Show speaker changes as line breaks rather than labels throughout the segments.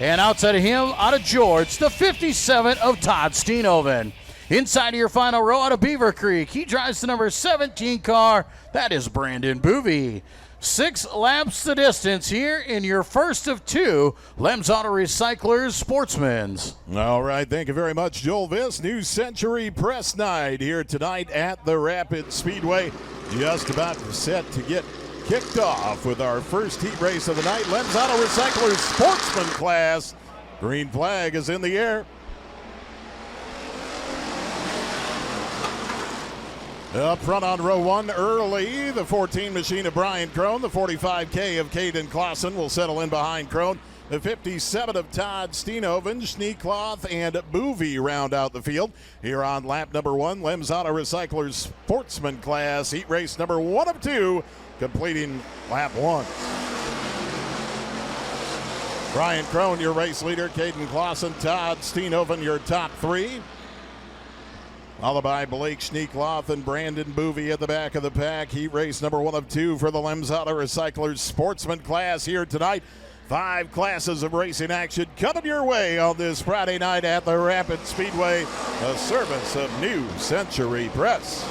And outside of him, out of George, the 57 of Todd Steenhoven. Inside of your final row, out of Beaver Creek, he drives the number 17 car. That is Brandon Boovy. 6 laps the distance here in your first of 2 Lems Auto Recyclers Sportsman's.
All right, thank you very much, Joel Viss. New Century Press Night here tonight at the Rapid Speedway. Just about set to get kicked off with our first heat race of the night. Lems Auto Recyclers Sportsman class. Green flag is in the air. Up front on row 1 early, the 14 machine of Brian Crone. The 45K of Caden Clausen will settle in behind Crone. The 57 of Todd Steenhoven, Schneekloth, and Boovy round out the field. Here on lap number 1, Lems Auto Recyclers Sportsman class, heat race number 1 of 2, completing lap 1. Brian Crone, your race leader. Caden Clausen, Todd Steenhoven, your top 3. Followed by Blake Schneekloth and Brandon Boovy at the back of the pack. Heat race number 1 of 2 for the Lems Auto Recyclers Sportsman class here tonight. 5 classes of racing action coming your way on this Friday night at the Rapid Speedway, a service of New Century Press.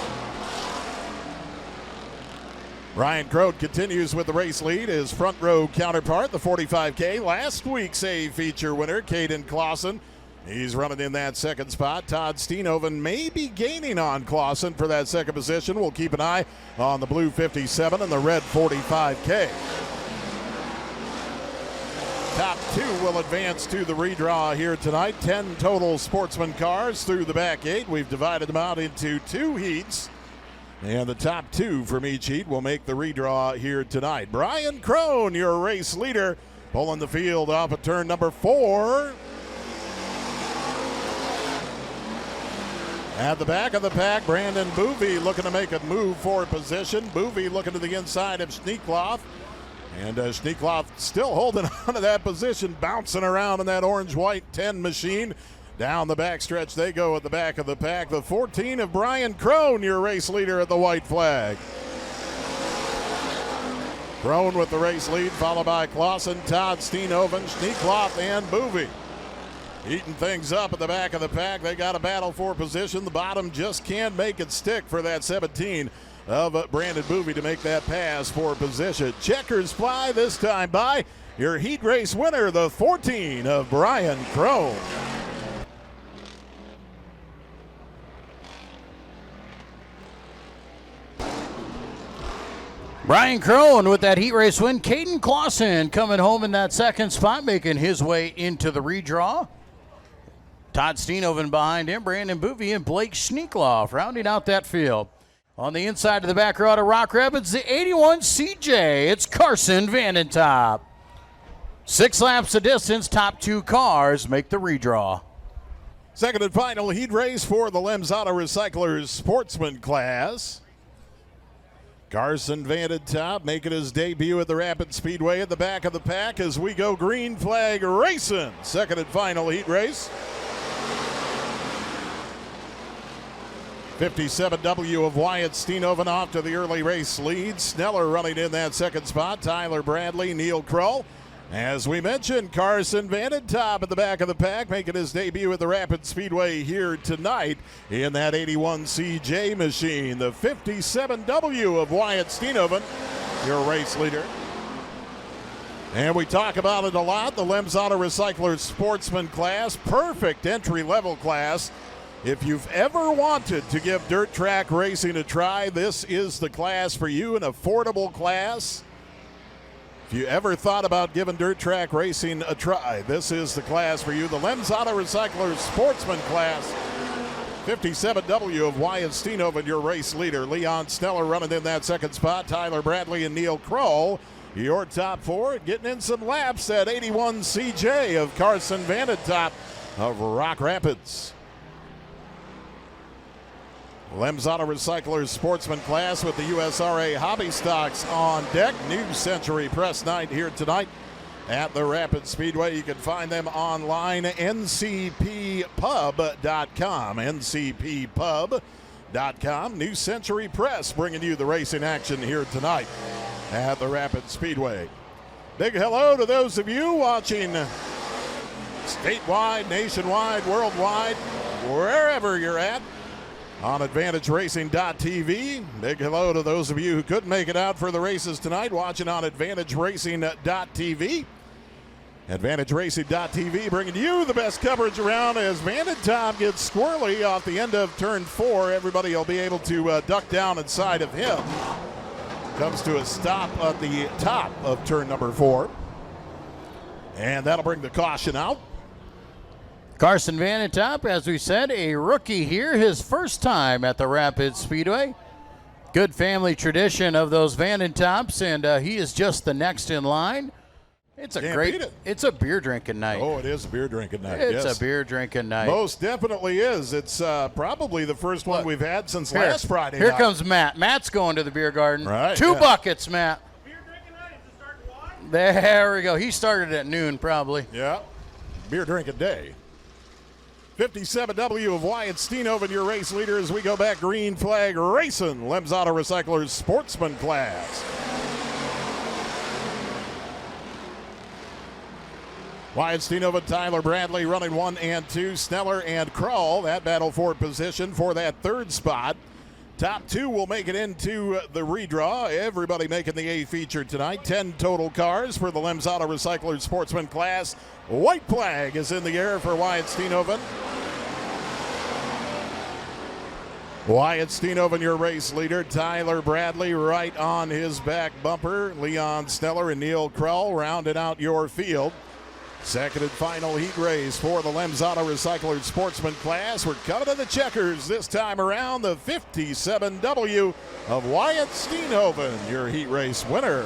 Ryan Crone continues with the race lead. His front row counterpart, the 45K, last week's A feature winner, Caden Clausen. He's running in that second spot. Todd Steenhoven may be gaining on Clausen for that second position. We'll keep an eye on the blue 57 and the red 45K. Top 2 will advance to the redraw here tonight. 10 total Sportsman cars through the back 8. We've divided them out into 2 heats. And the top 2 from each heat will make the redraw here tonight. Brian Crone, your race leader, pulling the field off of turn number 4. At the back of the pack, Brandon Boovy looking to make a move for position. Boovy looking to the inside of Schneekloth. And Schneekloth still holding on to that position, bouncing around in that orange-white 10 machine. Down the backstretch they go at the back of the pack. The 14 of Brian Crone, your race leader at the white flag. Crone with the race lead, followed by Clausen, Todd Steenhoven, Schneekloth, and Boovy. Eating things up at the back of the pack. They got a battle for position. The bottom just can't make it stick for that 17 of Brandon Boovy to make that pass for position. Checkers fly this time by your heat race winner, the 14 of Brian Crone.
Brian Crone with that heat race win. Caden Clausen coming home in that second spot, making his way into the redraw. Todd Steenhoven behind him, Brandon Boovy and Blake Schneekloff rounding out that field. On the inside of the back row to Rock Rapids, the 81 CJ, it's Carson Vandentop. 6 laps of distance, top 2 cars make the redraw.
Second and final heat race for the Lems Auto Recyclers Sportsman class. Carson Vandentop making his debut at the Rapid Speedway at the back of the pack as we go green flag racing. Second and final heat race. 57W of Wyatt Steenhoven off to the early race lead. Sneller running in that second spot. Tyler Bradley, Neil Kroll. As we mentioned, Carson Vandentop at the back of the pack making his debut at the Rapid Speedway here tonight in that 81 CJ machine. The 57W of Wyatt Steenhoven, your race leader. And we talk about it a lot, the Lems Auto Recyclers Sportsman class, perfect entry-level class. If you've ever wanted to give dirt track racing a try, this is the class for you, an affordable class. If you ever thought about giving dirt track racing a try, this is the class for you. The Lems Auto Recyclers Sportsman class. 57W of Wyatt Steenhoven, your race leader. Leon Sneller running in that second spot. Tyler Bradley and Neil Kroll, your top 4. Getting in some laps at 81 CJ of Carson Vandentop of Rock Rapids. Lems Auto Recyclers Sportsman class with the USRA Hobby Stocks on deck. New Century Press Night here tonight at the Rapid Speedway. You can find them online, ncppub.com. ncppub.com. New Century Press bringing you the racing action here tonight at the Rapid Speedway. Big hello to those of you watching statewide, nationwide, worldwide, wherever you're at on AdvantageRacing.tv. Big hello to those of you who couldn't make it out for the races tonight, watching on AdvantageRacing.tv. AdvantageRacing.tv bringing you the best coverage around as Bandit Tom gets squirrely off the end of turn 4. Everybody will be able to duck down inside of him. Comes to a stop at the top of turn number 4. And that'll bring the caution out.
Carson Vanetop, as we said, a rookie here, his first time at the Rapid Speedway. Good family tradition of those Vanetops, and he is just the next in line. It's a it's a beer drinking night.
Oh, it is a beer drinking night.
It's
yes.
a beer drinking night.
Most definitely is. It's probably the first one we've had since last Friday
Here
night.
comes Matt. Matt's going to the beer garden.
Right.
2 buckets, Matt.
Beer drinking night, is it starting to watch?
There we go. He started at noon, probably.
Yeah. Beer drinking day. 57W of Wyatt Steenhoven, your race leader, as we go back green flag racing. Lems Auto Recyclers Sportsman class. Wyatt Steenhoven, Tyler Bradley running 1 and 2. Sneller and Krull, that battle for position for that 3rd spot. Top 2 will make it into the redraw. Everybody making the A feature tonight. 10 total cars for the Lems Auto Recyclers Sportsman class. White flag is in the air for Wyatt Steenhoven. Wyatt Steenhoven, your race leader. Tyler Bradley right on his back bumper. Leon Sneller and Neil Krull rounding out your field. Second and final heat race for the Lems Auto Recyclers Sportsman class. We're coming to the checkers this time around. The 57W of Wyatt Steenhoven, your heat race winner.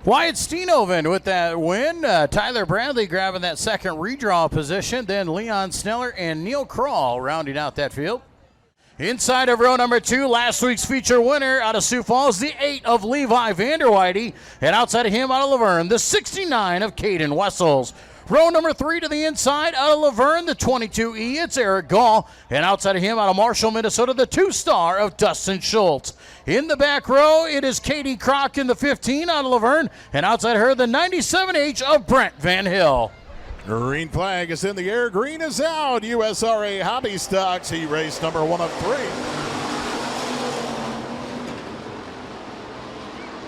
Wyatt Steenhoven with that win. Tyler Bradley grabbing that second redraw position. Then Leon Sneller and Neil Krull rounding out that field. Inside of row number 2, last week's feature winner out of Sioux Falls, the 8 of Levi Vanderweide. And outside of him out of Laverne, the 69 of Caden Wessels. Row number 3 to the inside out of Laverne, the 22E, it's Eric Gall. And outside of him out of Marshall, Minnesota, the 2-star of Dustin Schultz. In the back row, it is Katie Kroc in the 15 out of Laverne. And outside her, the 97H of Brent Van Hill.
Green flag is in the air. Green is out. USRA Hobby Stocks heat race number 1 of 3.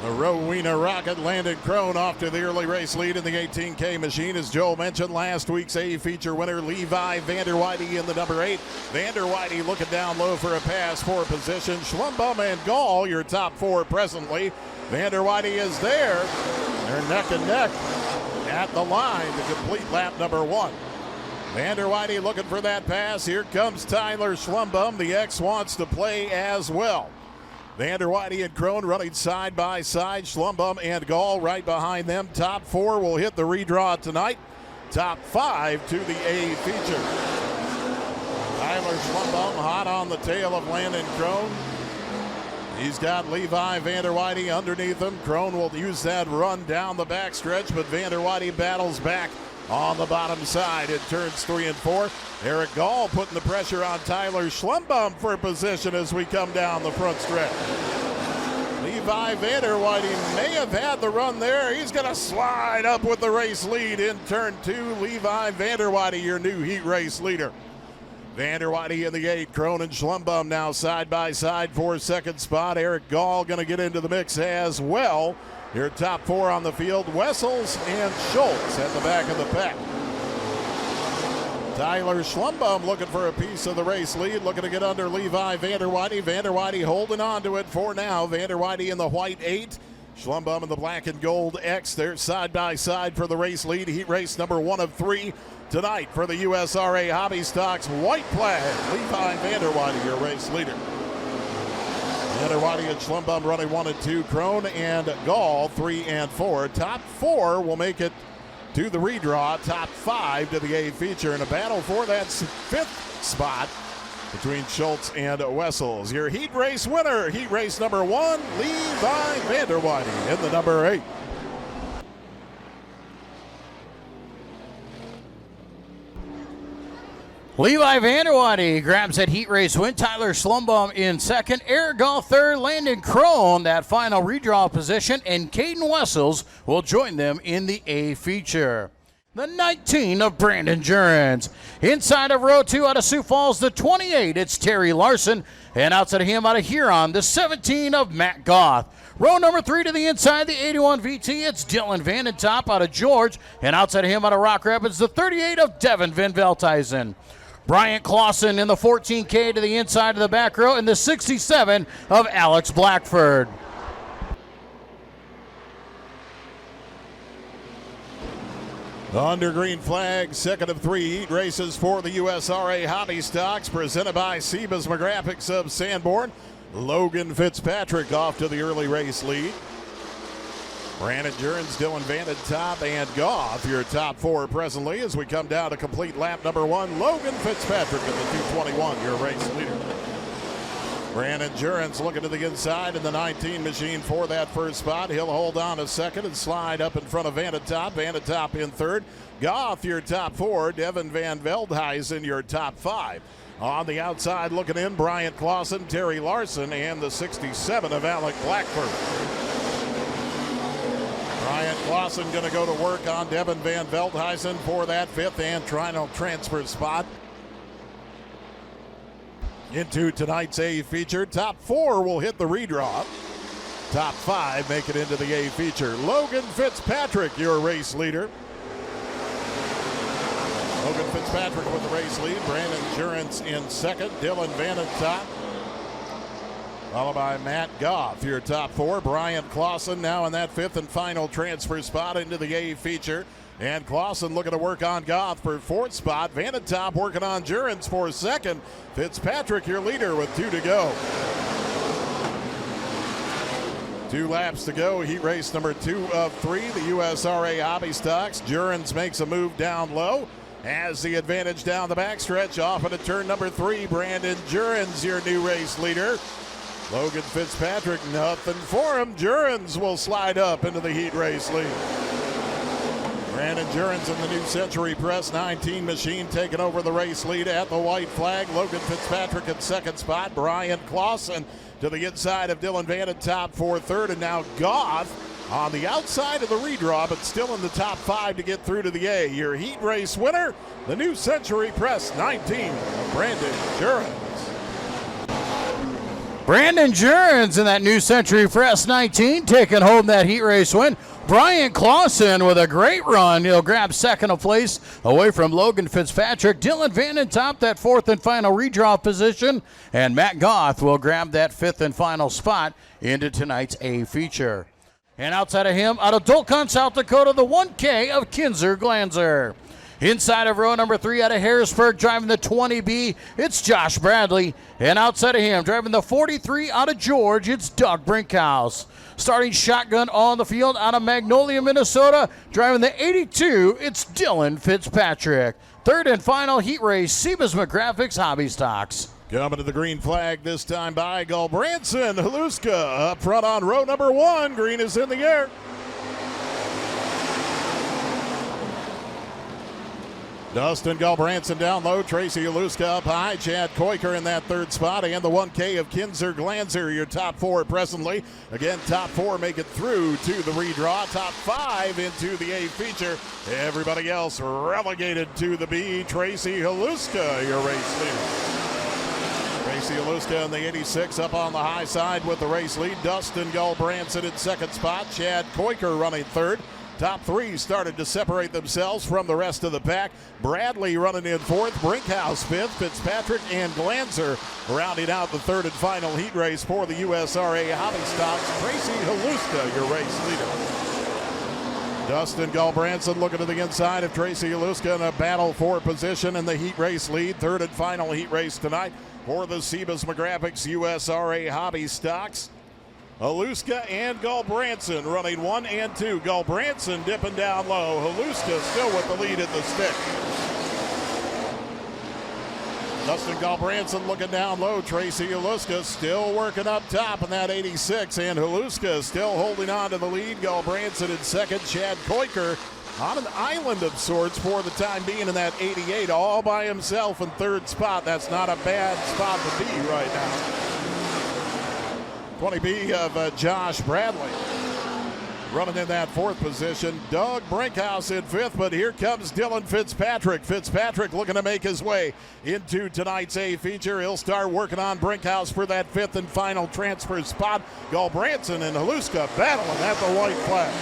The Rowena Rocket landed Crone off to the early race lead in the 18K machine. As Joe mentioned, last week's A feature winner, Levi Vanderweide in the number 8. Vanderweide looking down low for a pass for position. Schlumbum and Gall, your top 4 presently. Vanderweide is there. They're neck and neck at the line to complete lap number 1. Vanderweide looking for that pass. Here comes Tyler Schlumbum. The X wants to play as well. Vanderweide and Crone running side by side. Schlumbum and Gall right behind them. Top 4 will hit the redraw tonight. Top 5 to the A feature. Tyler Schlumbum hot on the tail of Landon Crone. He's got Levi Vanderweide underneath him. Crone will use that run down the backstretch, but Vanderweide battles back on the bottom side in turns 3 and 4. Eric Gall putting the pressure on Tyler Schlumbum for position as we come down the front stretch. Levi Vanderweide may have had the run there. He's going to slide up with the race lead in turn 2. Levi Vanderweide, your new heat race leader. Vanderweide in the 8. Crone and Schlumbum now side by side for second spot. Eric Gall going to get into the mix as well. Your top 4 on the field, Wessels and Schultz at the back of the pack. Tyler Schlumbum looking for a piece of the race lead, looking to get under Levi Vanderweide. Vanderweide holding on to it for now. Vanderweide in the white 8. Schlumbum in the black and gold X. They're side by side for the race lead. Heat race number 1 of 3 tonight for the USRA Hobby Stocks white flag. Levi Vanderweide, your race leader. Vanderweide and Schlumbum running 1 and 2. Crone and Gall 3 and 4. Top 4 will make it to the redraw. Top 5 to the A feature in a battle for that 5th spot between Schultz and Wessels. Your heat race winner, heat race number 1, Levi Vanderweide in the number 8.
Levi Vanderwater grabs that heat race win. Tyler Slumbaum in second. Eric Gall third. Landon Crone that final redraw position. And Caden Wessels will join them in the A feature. The 19 of Brandon Jurens. Inside of row 2 out of Sioux Falls, the 28, it's Terry Larson. And outside of him out of Huron, the 17 of Matt Goth. Row number 3 to the inside, the 81 VT, it's Dylan Vandentop out of George. And outside of him out of Rock Rapids, the 38 of Devin Van Velthuizen. Bryant Clausen in the 14K to the inside of the back row, and the 67 of Alex Blackford.
Under green flag, second of 3 heat races for the USRA Hobby Stocks, presented by Sebas McGraphics of Sanborn. Logan Fitzpatrick off to the early race lead. Brandon Jurens, Dylan Vandentop, and Goff, your top 4 presently as we come down to complete lap number 1. Logan Fitzpatrick in the 2:21, your race leader. Brandon Jurens looking to the inside in the 19 machine for that first spot. He'll hold on a second and slide up in front of Vandentop. Vandentop in third. Goff, your top 4. Devin Van Veldhuizen, your top 5. On the outside looking in, Bryant Clausen, Terry Larson, and the 67 of Alec Blackford. Bryant Clausen going to go to work on Devin Van Veldhuizen for that 5th and final transfer spot into tonight's A feature. Top 4 will hit the redraw. Top 5 make it into the A feature. Logan Fitzpatrick, your race leader. Logan Fitzpatrick with the race lead. Brandon Jurens in second. Dylan Vandentop, followed by Matt Goff, your top 4. Bryant Clausen now in that 5th and final transfer spot into the A feature. And Clausen looking to work on Goff for 4th spot. Vandentop working on Jurens for 2nd. Fitzpatrick, your leader, with 2 to go. 2 laps to go. Heat race number 2 of 3, the USRA Hobby Stocks. Jurens makes a move down low. Has the advantage down the backstretch off into turn number 3. Brandon Jurens, your new race leader. Logan Fitzpatrick, nothing for him. Jurens will slide up into the heat race lead. Brandon Jurens in the New Century Press 19 machine taking over the race lead at the white flag. Logan Fitzpatrick in 2nd spot. Bryant Clausen to the inside of Dylan Vandentop for 3rd. And now Goff on the outside of the redraw, but still in the top 5 to get through to the A. Your heat race winner, the New Century Press 19, Brandon Jurens.
Brandon Jurens in that New Century Press 19 taking home that heat race win. Bryant Clausen with a great run. He'll grab 2nd place away from Logan Fitzpatrick. Dylan Vandentop that 4th and final redraw position. And Matt Goth will grab that 5th and final spot into tonight's A feature. And outside of him, out of Dolcon, South Dakota, the 1K of Kinzer Glanzer. Inside of row number 3 out of Harrisburg, driving the 20B, it's Josh Bradley. And outside of him, driving the 43 out of George, it's Doug Brinkhouse. Starting shotgun on the field out of Magnolia, Minnesota, driving the 82, it's Dylan Fitzpatrick. 3rd and final heat race, Sebas McGraphics Hobby Stocks.
Coming to the green flag this time by Gulbranson. Haluska up front on row number 1. Green is in the air. Dustin Gulbranson down low. Tracy Haluska up high. Chad Koiker in that 3rd spot. And the 1K of Kinzer Glanzer, your top 4 presently. Again, top 4 make it through to the redraw. Top 5 into the A feature. Everybody else relegated to the B. Tracy Haluska, your race leader. Tracy Haluska in the 86 up on the high side with the race lead. Dustin Gulbranson in 2nd spot. Chad Koiker running 3rd. Top 3 started to separate themselves from the rest of the pack. Bradley running in 4th. Brinkhouse 5th. Fitzpatrick and Glanzer rounding out the 3rd and final heat race for the USRA Hobby Stocks. Tracy Haluska, your race leader. Dustin Gulbranson looking to the inside of Tracy Haluska in a battle for position in the heat race lead. 3rd and final heat race tonight for the Sebas McGraphics USRA Hobby Stocks. Haluska and Gulbranson running 1 and 2. Gulbranson dipping down low. Haluska still with the lead at the stick. Dustin Galbranson looking down low. Tracy Haluska still working up top in that 86, and Haluska still holding on to the lead. Galbranson in second. Chad Koiker on an island of sorts for the time being in that 88, all by himself in third spot. That's not a bad spot to be right now. 20B of Josh Bradley running in that fourth position. Doug Brinkhouse in fifth, but here comes Dylan Fitzpatrick. Fitzpatrick looking to make his way into tonight's A feature. He'll start working on Brinkhouse for that fifth and final transfer spot. Galbranson and Haluska battling at the white flag.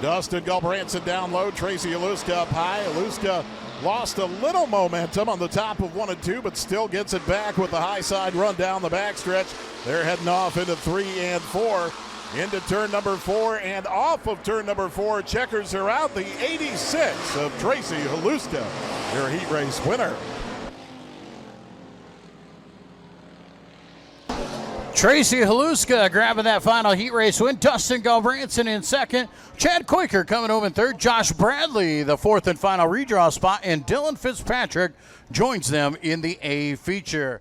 Dustin Galbranson down low. Tracy Haluska up high. Haluska lost a little momentum on the top of 1 and 2, but still gets it back with the high side run down the backstretch. They're heading off into 3 and 4. Into turn number 4 and off of turn number 4. Checkers are out. The 86 of Tracy Haluska, your heat race winner.
Tracy Haluska grabbing that final heat race win. Dustin Galbranson in second. Chad Koiker coming home in third. Josh Bradley, the fourth and final redraw spot. And Dylan Fitzpatrick joins them in the A feature.